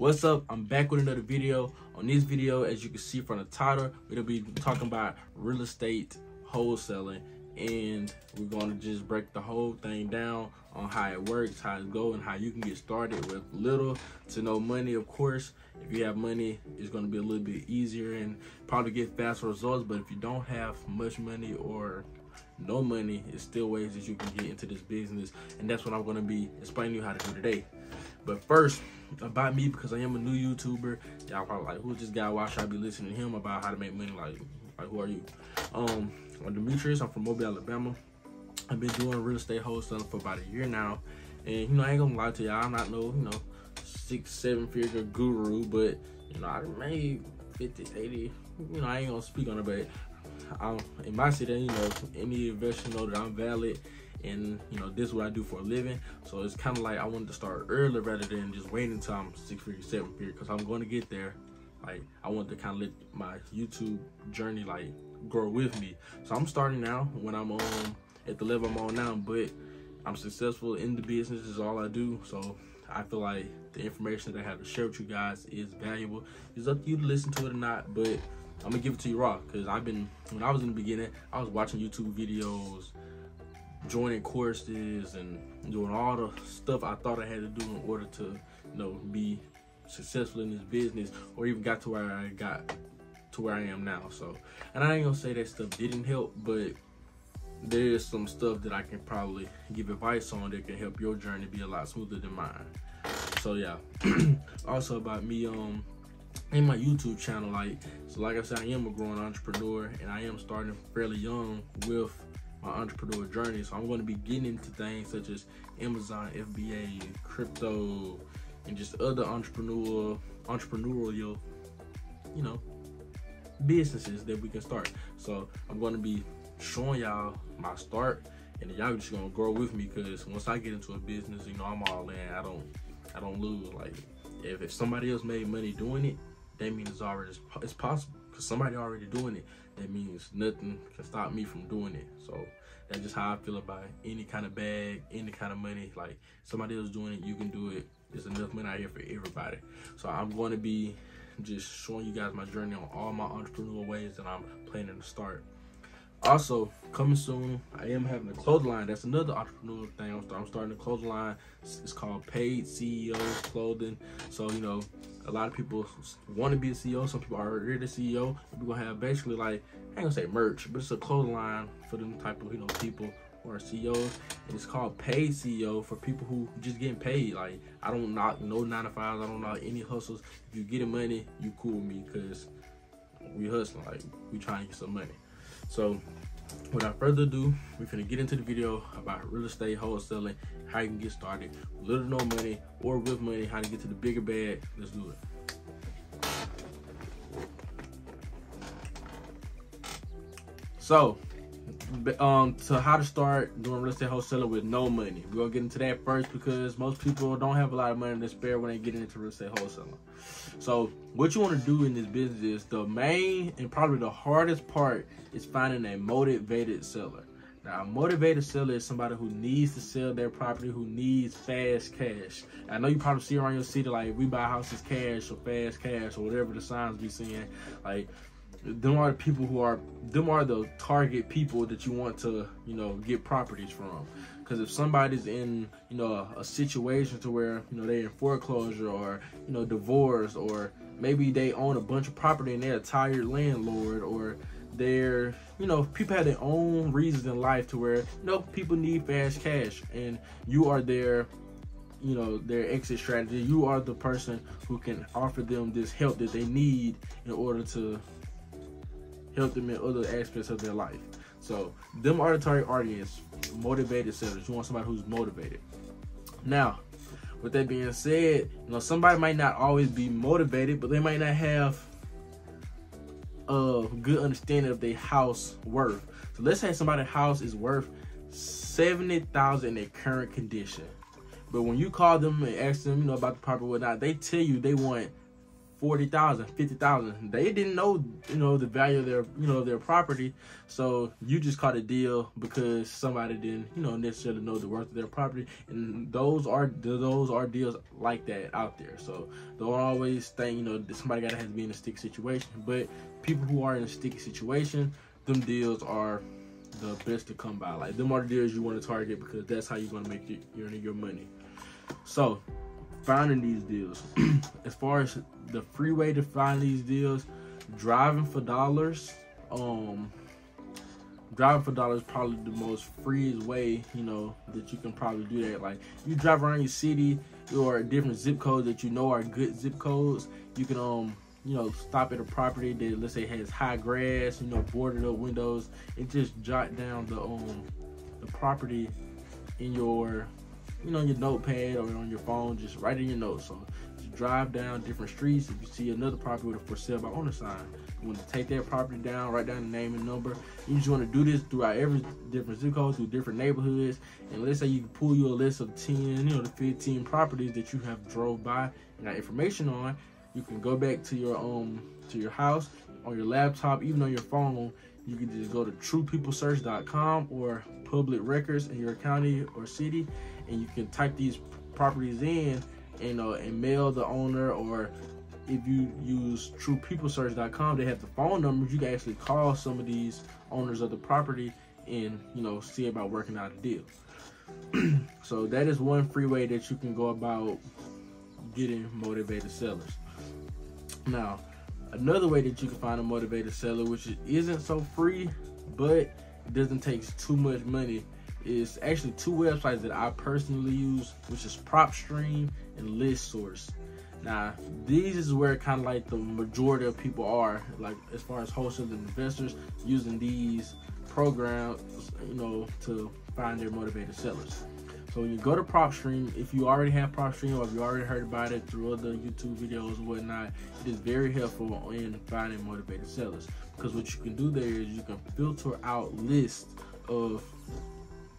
What's up? I'm back with another video. On this video, as you can see from the title, we'll be talking about real estate wholesaling, and we're going to just break the whole thing down on how it works, how it goes, and how you can get started with little to no money. Of course, if you have money, it's going to be a little bit easier and probably get faster results. But if you don't have much money or no money, it's still ways that you can get into this business, and that's what I'm going to be explaining to you how to do today. But first, about me, because I am a new YouTuber, y'all probably like, who's this guy? Why should I be listening to him about how to make money? Like who are you? I'm Demetrius. I'm from Mobile, Alabama. I've been doing real estate wholesaling for about a year now, and I ain't gonna lie to y'all, I'm not no 6-7 figure guru, but I made 50, 80. I ain't gonna speak on it, but in my city, any investor know that I'm valid, and this is what I do for a living. So it's kind of like I wanted to start early rather than just waiting until I'm 6 figure, 7 figure, because I'm going to get there. Like, I want to kind of let my YouTube journey grow with me. So I'm starting now when I'm at the level I'm on now, but I'm successful in the business is all I do. So I feel like the information that I have to share with you guys is valuable. It's up to you to listen to it or not, but I'm gonna give it to you raw, because when I was in the beginning, I was watching YouTube videos, joining courses, and doing all the stuff I thought I had to do in order to be successful in this business, or even got to where I am now. So, and I ain't gonna say that stuff didn't help, but there's some stuff that I can probably give advice on that can help your journey be a lot smoother than mine. So yeah. Also about me, in my YouTube channel, like I said, I am a growing entrepreneur, and I am starting fairly young with my entrepreneur journey. So I'm going to be getting into things such as Amazon, FBA, crypto, and just other entrepreneurial, businesses that we can start. So I'm going to be showing y'all my start, and y'all just gonna grow with me, because once I get into a business, I'm all in. I don't lose. Like, if somebody else made money doing it, that means it's possible, because somebody already doing it. That means nothing can stop me from doing it. So that's just how I feel about any kind of bag, any kind of money. Like, somebody else doing it, you can do it. There's enough money out here for everybody. So I'm going to be just showing you guys my journey on all my entrepreneurial ways that I'm planning to start. Also, coming soon, I am having a clothing line. That's another entrepreneurial thing. I'm starting a clothing line. It's called Paid CEO Clothing. So, a lot of people want to be a CEO. Some people are already the CEO. We're going to have basically, I ain't going to say merch, but it's a clothing line for them type of, people who are CEOs. And it's called Paid CEO for people who just getting paid. Like, I don't knock no 9-to-5s. I don't knock any hustles. If you getting money, you cool with me, because we hustling. We trying to get some money. So without further ado, we're finna get into the video about real estate wholesaling, how you can get started with little to no money or with money, how to get to the bigger bag. Let's do it. So to how to start doing real estate wholesaling with no money. We're gonna get into that first, because most people don't have a lot of money to spare when they get into real estate wholesaling. So what you want to do in this business is, the main and probably the hardest part is finding a motivated seller. Now, a motivated seller is somebody who needs to sell their property, who needs fast cash. I know you probably see around your city, we buy houses cash, or fast cash, or whatever the signs be seeing. Them are the people them are the target people that you want to, get properties from. Because if somebody's in, a situation to where, they're in foreclosure, or, divorce, or maybe they own a bunch of property and they're a tired landlord, or they're, people have their own reasons in life to where, people need fast cash, and you are their exit strategy. You are the person who can offer them this help that they need in order to help them in other aspects of their life. So them are the target audience, motivated sellers. You want somebody who's motivated. Now, with that being said, somebody might not always be motivated, but they might not have a good understanding of their house worth. So let's say somebody's house is worth $70,000 in their current condition, but when you call them and ask them, about the property or whatnot, they tell you they want $40,000, $50,000. They didn't know, the value of their, their property. So you just caught a deal because somebody didn't, necessarily know the worth of their property. And those are deals like that out there. So don't always think, that somebody has to be in a sticky situation. But people who are in a sticky situation, them deals are the best to come by. Like, them are the deals you want to target because that's how you're going to make your money. So finding these deals. As far as the free way to find these deals, driving for dollars. Driving for dollars is probably the most freest way, that you can probably do that. Like, you drive around your city or different zip codes that are good zip codes. You can stop at a property that, let's say, has high grass, boarded up windows, and just jot down the property in your your notepad or on your phone. Just write in your notes. So you drive down different streets. If you see another property with a for sale by owner sign, you want to take that property down, write down the name and number. You just want to do this throughout every different zip code, through different neighborhoods. And let's say you can pull you a list of 10, to 15 properties that you have drove by and got information on. You can go back to your house on your laptop, even on your phone. You can just go to truepeoplesearch.com or public records in your county or city, and you can type these properties in and mail the owner. Or if you use truepeoplesearch.com, they have the phone numbers. You can actually call some of these owners of the property and see about working out a deal. So that is one free way that you can go about getting motivated sellers. Now, another way that you can find a motivated seller, which isn't so free, but it doesn't take too much money, is actually two websites that I personally use, which is PropStream and ListSource. Now, these is where kind of like the majority of people are, like as far as wholesale investors, using these programs, to find their motivated sellers. So when you go to PropStream, if you already have PropStream or if you already heard about it through other YouTube videos and whatnot, it is very helpful in finding motivated sellers. Because what you can do there is you can filter out lists of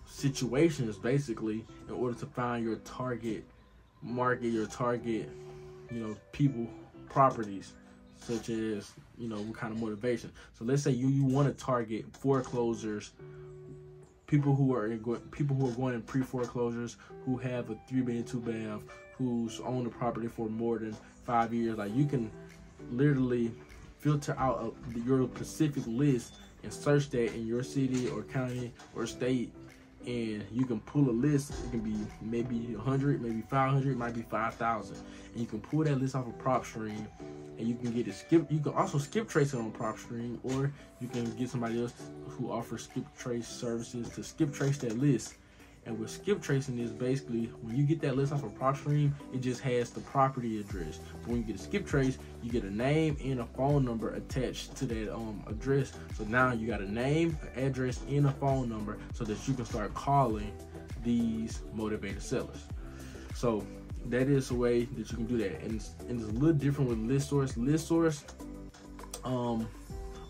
situations, basically, in order to find your target market, your target, people, properties, such as, what kind of motivation. So let's say you want to target foreclosures, people who are going in pre-foreclosures, who have a 3-bedroom, 2-bath, who's owned the property for more than 5 years. Like, you can literally filter out your specific list and search that in your city or county or state, and you can pull a list. It can be maybe 100, maybe 500, might be 5,000, and you can pull that list off of PropStream. And you can get it you can also skip trace it on PropStream, or you can get somebody else who offers skip trace services to skip trace that list. And with skip tracing is basically when you get that list off of PropStream, it just has the property address. But when you get a skip trace, you get a name and a phone number attached to that address. So now you got a name, an address, and a phone number, so that you can start calling these motivated sellers. So that is a way that you can do that, and it's a little different with ListSource. ListSource,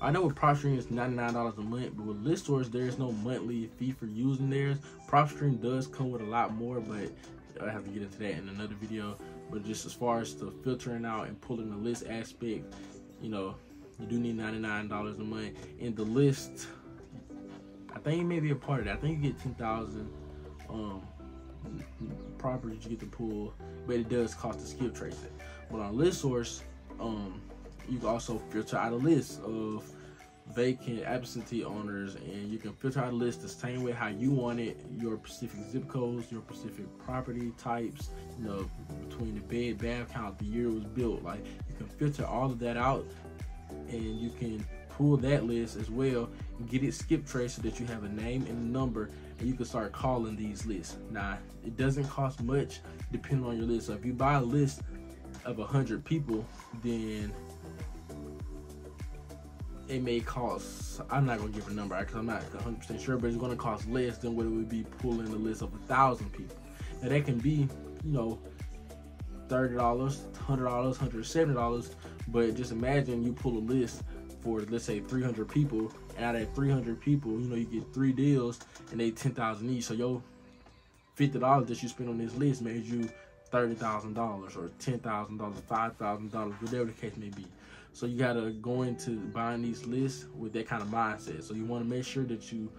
I know with PropStream it's $99 a month, but with ListSource there is no monthly fee for using theirs. PropStream does come with a lot more, but I have to get into that in another video. But just as far as the filtering out and pulling the list aspect, you do need $99 a month. And the list, I think it may be a part of that. I think you get 10,000 properties you get to pull, but it does cost to skip trace it. But on ListSource, you can also filter out a list of vacant absentee owners, and you can filter out a list the same way how you want it, your specific zip codes, your specific property types, between the bed, bath count, the year it was built. Like, you can filter all of that out, and you can pull that list as well and get it skip traced so that you have a name and a number, and you can start calling these lists. Now, it doesn't cost much depending on your list. So if you buy a list of 100 people, then it may cost, I'm not going to give a number because I'm not 100% sure, but it's going to cost less than what it would be pulling a list of 1,000 people. Now, that can be, $30, $100, $170, but just imagine you pull a list for, let's say, 300 people, and out of that 300 people, you get 3 deals, and they $10,000 each. So your $50 that you spend on this list made you $30,000 or $10,000, $5,000, whatever the case may be. So you gotta go into buying these lists with that kind of mindset. So you want to make sure that you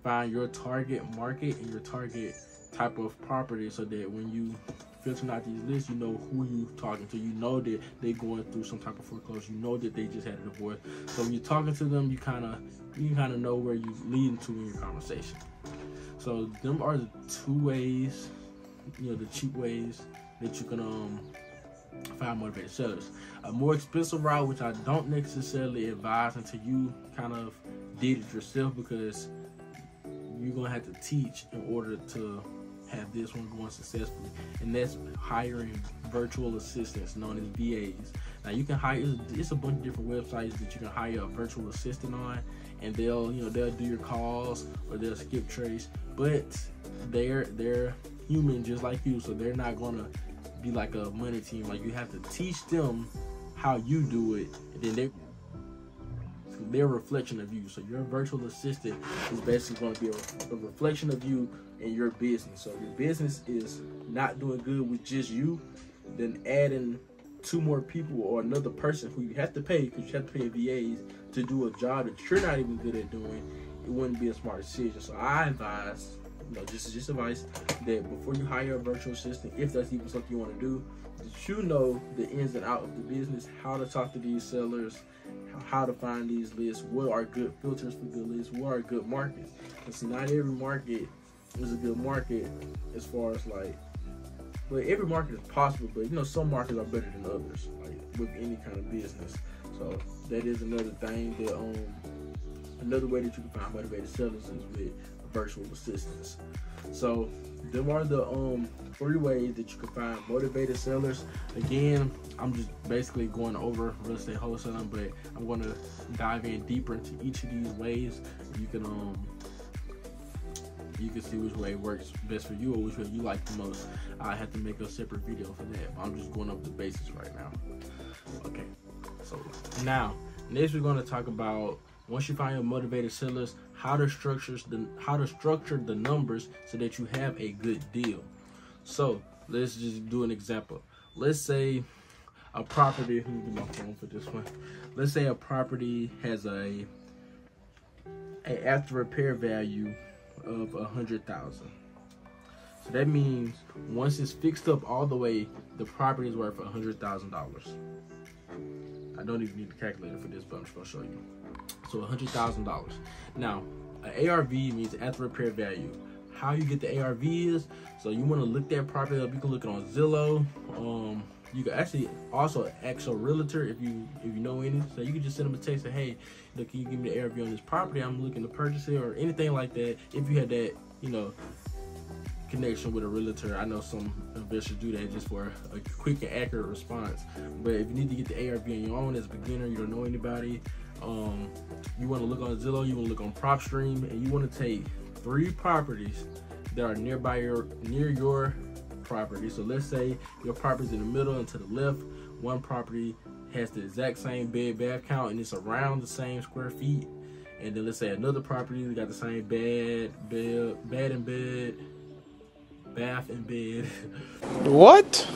find your target market and your target type of property, so that when you filtering out these lists, you know who you talking to. You know that they're going through some type of foreclosure. You know that they just had a divorce. So when you're talking to them, you kind of know where you're leading to in your conversation. So them are the two ways, the cheap ways that you can find motivated sellers. A more expensive route, which I don't necessarily advise until you kind of did it yourself, because you're gonna have to teach in order to have this one going successfully, and that's hiring virtual assistants known as VAs. Now you can hire, it's a bunch of different websites that you can hire a virtual assistant on, and they'll do your calls, or they'll skip trace, but they're human just like you, so they're not gonna be like a money team. Like, you have to teach them how you do it, and then they're a reflection of you. So your virtual assistant is basically going to be a reflection of you and your business. So if your business is not doing good with just you, then adding 2 more people or another person who you have to pay, because you have to pay VAs to do a job that you're not even good at doing, it wouldn't be a smart decision. So I advise, just advice, that before you hire a virtual assistant, if that's even something you want to do, that you know the ins and out of the business, how to talk to these sellers, how to find these lists, what are good filters for good lists, what are good markets. Because not every market is a good market, as far as but every market is possible, but some markets are better than others, like with any kind of business. So that is another thing that another way that you can find motivated sellers is with virtual assistants. So them are the 3 ways that you can find motivated sellers. Again, I'm just basically going over real estate wholesaling, but I'm going to dive in deeper into each of these ways. You can see which way works best for you, or which way you like the most. I have to make a separate video for that, but I'm just going over the basics right now. Okay, so now next we're going to talk about, once you find your motivated sellers, how to structure the numbers so that you have a good deal. So let's just do an example. Let's say a property, let me get my phone for this one. Let's say a property has a after repair value of $100,000. So that means once it's fixed up all the way, the property is worth $100,000. I don't even need a calculator for this, but I'm just gonna show you. So $100,000. Now, an ARV means after repair value. How you get the ARV is, so you want to look that property up. You can look it on Zillow. You can actually also ask a realtor if you know any. So you can just send them a text and say, hey, look, can you give me the ARV on this property? I'm looking to purchase it, or anything like that. If you had that, connection with a realtor. I know some investors do that just for a quick and accurate response. But if you need to get the ARV on your own as a beginner, you don't know anybody, you want to look on Zillow, you want to look on PropStream, and you want to take 3 properties that are near your property. So let's say your property's in the middle, and to the left, one property has the exact same bed bath count and it's around the same square feet. And then let's say another property got the same bath and bed. What?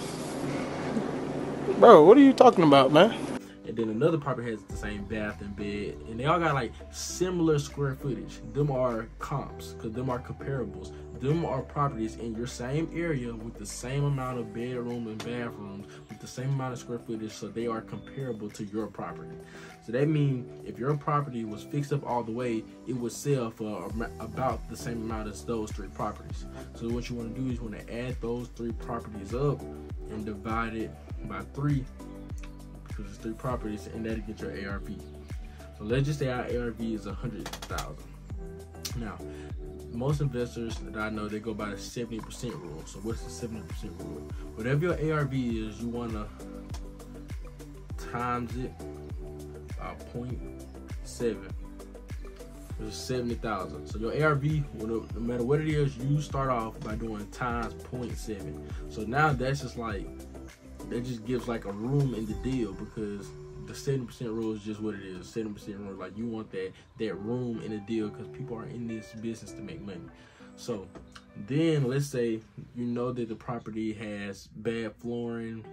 Bro, what are you talking about, man? And then another property has the same bath and bed, and they all got like similar square footage. Them are comps, because them are comparables. Them are properties in your same area with the same amount of bedroom and bathrooms, with the same amount of square footage, so they are comparable to your property. So that means if your property was fixed up all the way, it would sell for about the same amount as those 3 properties. So what you want to do is you want to add those 3 properties up and divide it by 3, because it's 3 properties, and that'll get your ARV. So let's just say our ARV is 100,000. Now, most investors that I know, they go by the 70% rule. So what's the 70% rule? Whatever your ARV is, you want to times it by 0.7, which is 70,000. So your ARV, no matter what it is, you start off by doing times 0.7. So now that's just like, that just gives like a room in the deal, because the 70% rule is just what it is. 70% rule, like you want that room in the deal, because people are in this business to make money. So then let's say you know that the property has bad flooring,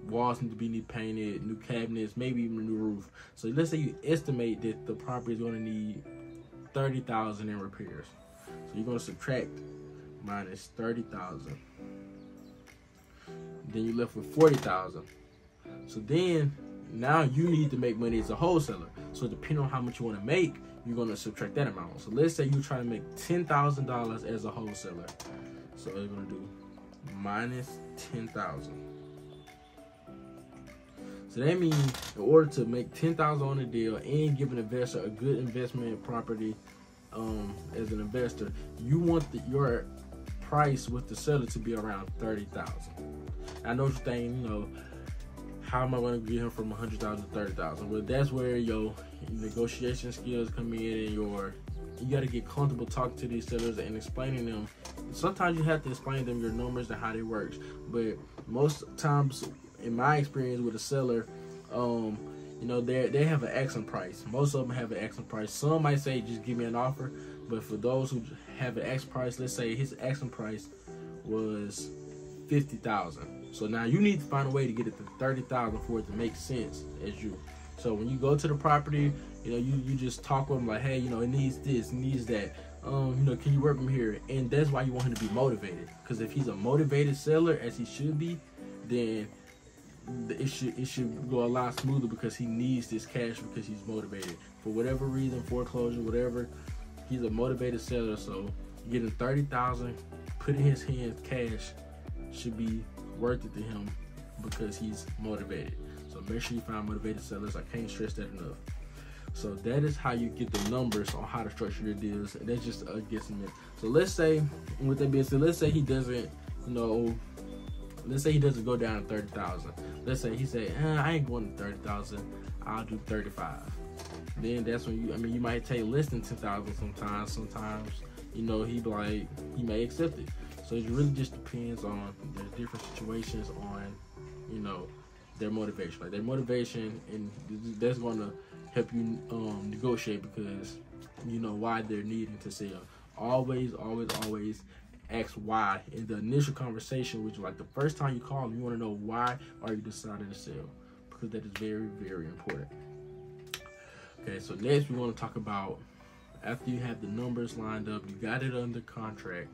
walls need to be painted, new cabinets, maybe even a new roof. So let's say you estimate that the property is going to need $30,000 in repairs. So you're going to subtract minus $30,000. Then you're left with $40,000. So then now you need to make money as a wholesaler. So depending on how much you want to make, you're going to subtract that amount. So let's say you're trying to make $10,000 as a wholesaler. So we're going to do minus $10,000. So that means in order to make $10,000 on the deal and give an investor a good investment property, as an investor, you want your price with the seller to be around $30,000. I know what you're thinking, how am I going to get him from $100,000 to $30,000? Well, that's where your negotiation skills come in, and you got to get comfortable talking to these sellers and explaining them. Sometimes you have to explain them your numbers and how they work, but most times, in my experience with a seller, they have an asking price. Most of them have an asking price. Some might say, just give me an offer. But for those who have an asking price, let's say his asking price was $50,000. So now you need to find a way to get it to $30,000 for it to make sense as you. So when you go to the property, you just talk with them like, hey, it needs this, it needs that. Can you work from here? And that's why you want him to be motivated. Because if he's a motivated seller, as he should be, then it should go a lot smoother, because he needs this cash because he's motivated. For whatever reason, foreclosure, whatever, he's a motivated seller. So getting $30,000 put in his hands cash should be worth it to him because he's motivated. So make sure you find motivated sellers. I can't stress that enough. So that is how you get the numbers on how to structure your deals. And that's just a guesstimate. So let's say, with that being said, let's say he doesn't, let's say he doesn't go down to $30,000. Let's say he say, I ain't going to $30,000. I'll do $35,000. Then that's when you might take less than $10,000 sometimes. Sometimes, he may accept it. So it really just depends on the different situations on, their motivation. Like their motivation, and that's going to help you negotiate, because you know why they're needing to sell. Always ask why in the initial conversation, which is like the first time you call them. You want to know why are you deciding to sell, because that is very, very important. Okay, so next we want to talk about, after you have the numbers lined up, you got it under contract.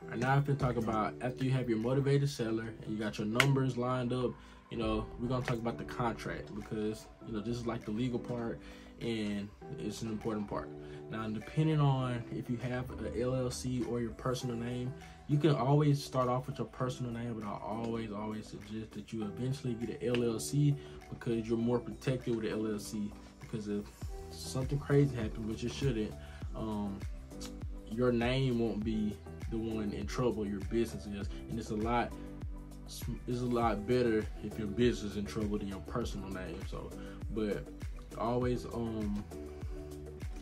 And now I'm going to talk about, after you have your motivated seller and you got your numbers lined up, we're going to talk about the contract, because, this is like the legal part, and it's an important part. Now, depending on if you have an LLC or your personal name, you can always start off with your personal name, but I always suggest that you eventually get an LLC, because you're more protected with an LLC. Because if something crazy happens, which it shouldn't, your name won't be the one in trouble, your business is. And it's a lot better if your business is in trouble than your personal name. So, but always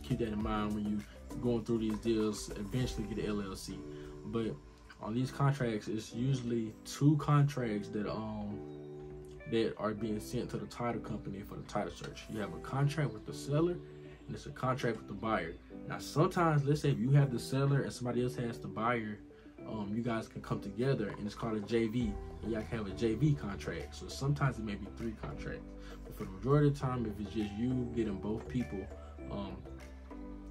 keep that in mind when you going through these deals. Eventually get an LLC. But on these contracts, it's usually 2 contracts that are being sent to the title company for the title search. You have a contract with the seller, and it's a contract with the buyer. Now, sometimes, let's say if you have the seller and somebody else has the buyer, you guys can come together, and it's called a JV, and y'all can have a JV contract. So sometimes it may be 3 contracts, but for the majority of the time, if it's just you getting both people,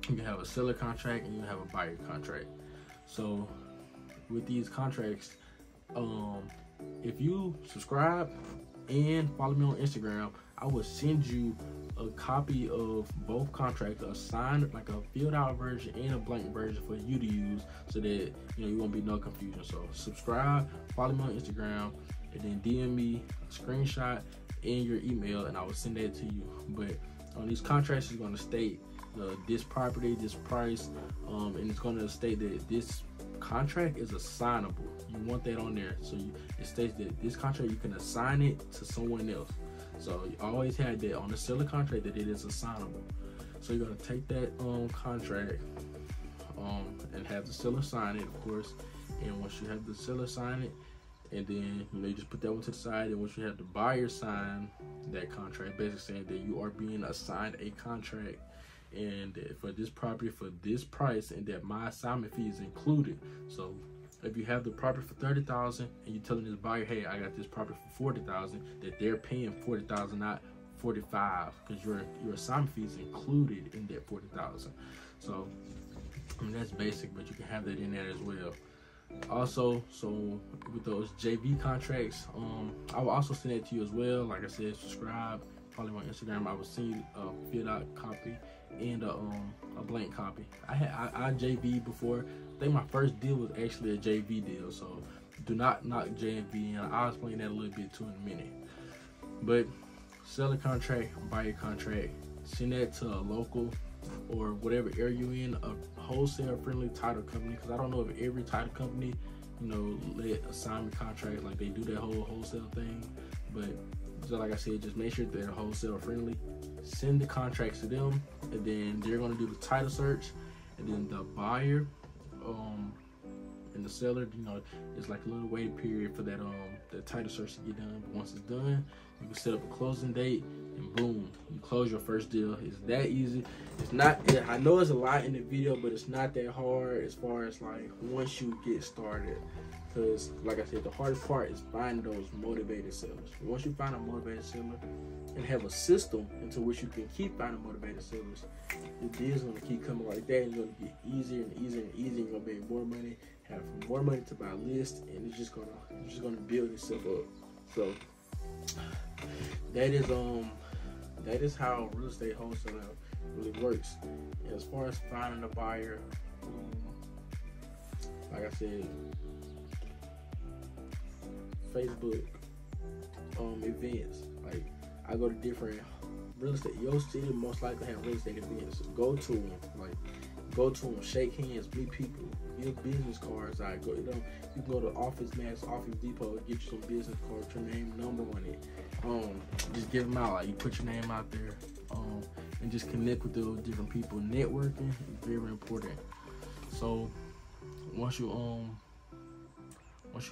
you can have a seller contract and you have a buyer contract. So with these contracts, if you subscribe and follow me on Instagram, I will send you a copy of both contracts, a signed, like a filled out version and a blank version for you to use, so that you won't be no confusion. So subscribe, follow me on Instagram, and then DM me a screenshot and your email, and I will send that to you. But on these contracts, it's going to state this property, this price, and it's going to state that this contract is assignable. You want that on there, so it states that this contract, you can assign it to someone else. So you always have that on the seller contract, that it is assignable. So you're gonna take that contract and have the seller sign it, of course. And once you have the seller sign it, and then you just put that one to the side. And once you have the buyer sign that contract, basically saying that you are being assigned a contract, and for this property for this price, and that my assignment fee is included. So if you have the property for $30,000 and you're telling this buyer, hey, I got this property for $40,000, that they're paying $40,000, not $45,000, because your assignment fee is included in that $40,000. So I mean, that's basic, but you can have that in there as well. Also, so with those JV contracts, I will also send that to you as well. Like I said, subscribe, follow me on Instagram. I will send you a filled out copy and a blank copy. I JV before. I think my first deal was actually a JV deal, so do not knock JV, and I'll explain that a little bit too in a minute. But seller contract, buyer contract, send that to a local or whatever area you're in, a wholesale friendly title company, because I don't know if every title company, you know, let assignment contract, like they do that whole wholesale thing. But so like I said, just make sure they're wholesale friendly. Send the contracts to them, and then they're going to do the title search, and then the buyer and the seller, you know, it's like a little waiting period for that that title search to get done. But once it's done, you can set up a closing date, and boom, you close your first deal. It's that easy. It's not, I know it's a lot in the video, but it's not that hard as far as like once you get started. Because like I said, the hardest part is finding those motivated sellers. Once you find a motivated seller and have a system into which you can keep finding motivated sellers, the deal's gonna keep coming like that, and it's gonna get easier and easier and easier. You're gonna make more money, have more money to buy a list, and it's just gonna build itself up. So that is how real estate wholesaling really works. And as far as finding a buyer, like I said, Facebook events. Like, I go to different real estate. Your city most likely have real estate events. Go to them. Like, go to them. Shake hands. Meet people. Give business cards. You can go to Office Max, Office Depot, get you some business cards. Your name, number on it. Just give them out. Like, you put your name out there. And just connect with those different people. Networking is very important. So once you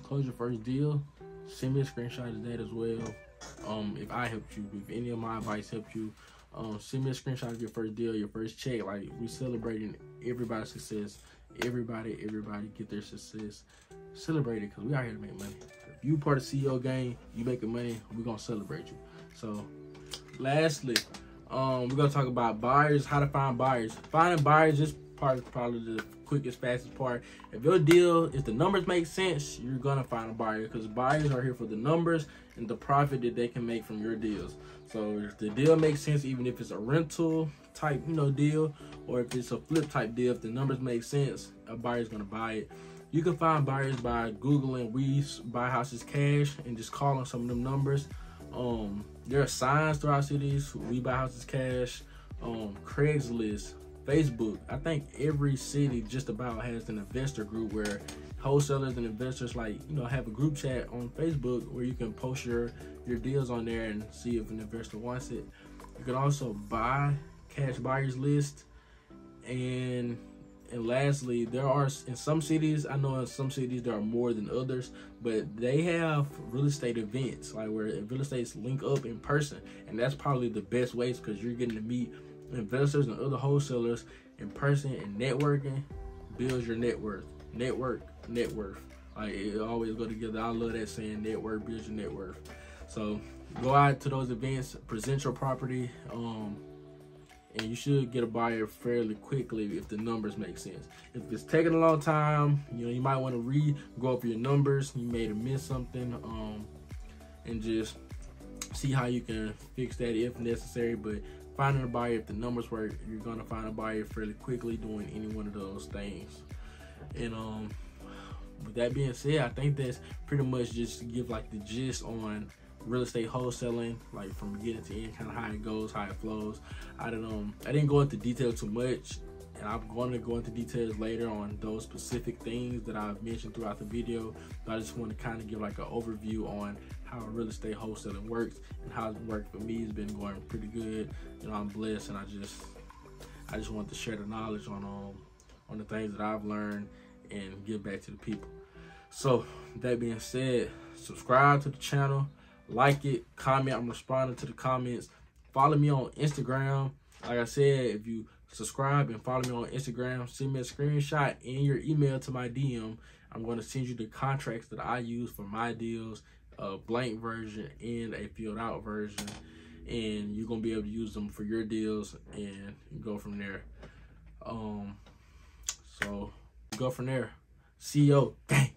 close your first deal, send me a screenshot of that as well. If I helped you, if any of my advice helped you, send me a screenshot of your first deal, your first check. Like, we celebrating everybody's success. Everybody get their success. Celebrate it, because we out here to make money. If you part of CEO gang, you making money, we're gonna celebrate you. So lastly, we're gonna talk about buyers, how to find buyers. Finding buyers, this part is probably the quickest, fastest part. If your deal, if the numbers make sense, you're gonna find a buyer, because buyers are here for the numbers and the profit that they can make from your deals. So if the deal makes sense, even if it's a rental type, you know, deal, or if it's a flip type deal, if the numbers make sense, a buyer's gonna buy it. You can find buyers by Googling "we buy houses cash" and just calling some of them numbers. There are signs throughout cities, "we buy houses cash," Craigslist, Facebook. I think every city just about has an investor group where wholesalers and investors, like, you know, have a group chat on Facebook where you can post your deals on there and see if an investor wants it. You can also buy cash buyers list. And lastly, there are, in some cities, I know in some cities there are more than others, but they have real estate events, like where real estates link up in person. And that's probably the best ways, because you're getting to meet investors and other wholesalers in person, and networking builds your net worth. Net worth. Like, it always go together. I love that saying, network builds your net worth. So go out to those events, present your property, and you should get a buyer fairly quickly if the numbers make sense. If it's taking a long time, you know, you might want to go over your numbers. You may have missed something, and just see how you can fix that if necessary. But finding a buyer, if the numbers work, you're gonna find a buyer fairly quickly doing any one of those things. And with that being said, I think that's pretty much just to give like the gist on real estate wholesaling, like from beginning to end, kind of how it goes, how it flows. I didn't go into detail too much, and I'm going to go into details later on those specific things that I've mentioned throughout the video. But I just want to kind of give like an overview on how real estate wholesaling works and how it's worked for me. It's been going pretty good. You know, I'm blessed, and I just want to share the knowledge on the things that I've learned and give back to the people. So that being said, subscribe to the channel, like it, comment. I'm responding to the comments. Follow me on Instagram. Like I said, if you subscribe and follow me on Instagram. Send me a screenshot and your email to my DM. I'm going to send you the contracts that I use for my deals, a blank version and a filled out version. And you're going to be able to use them for your deals and go from there. So go from there. CEO, gang.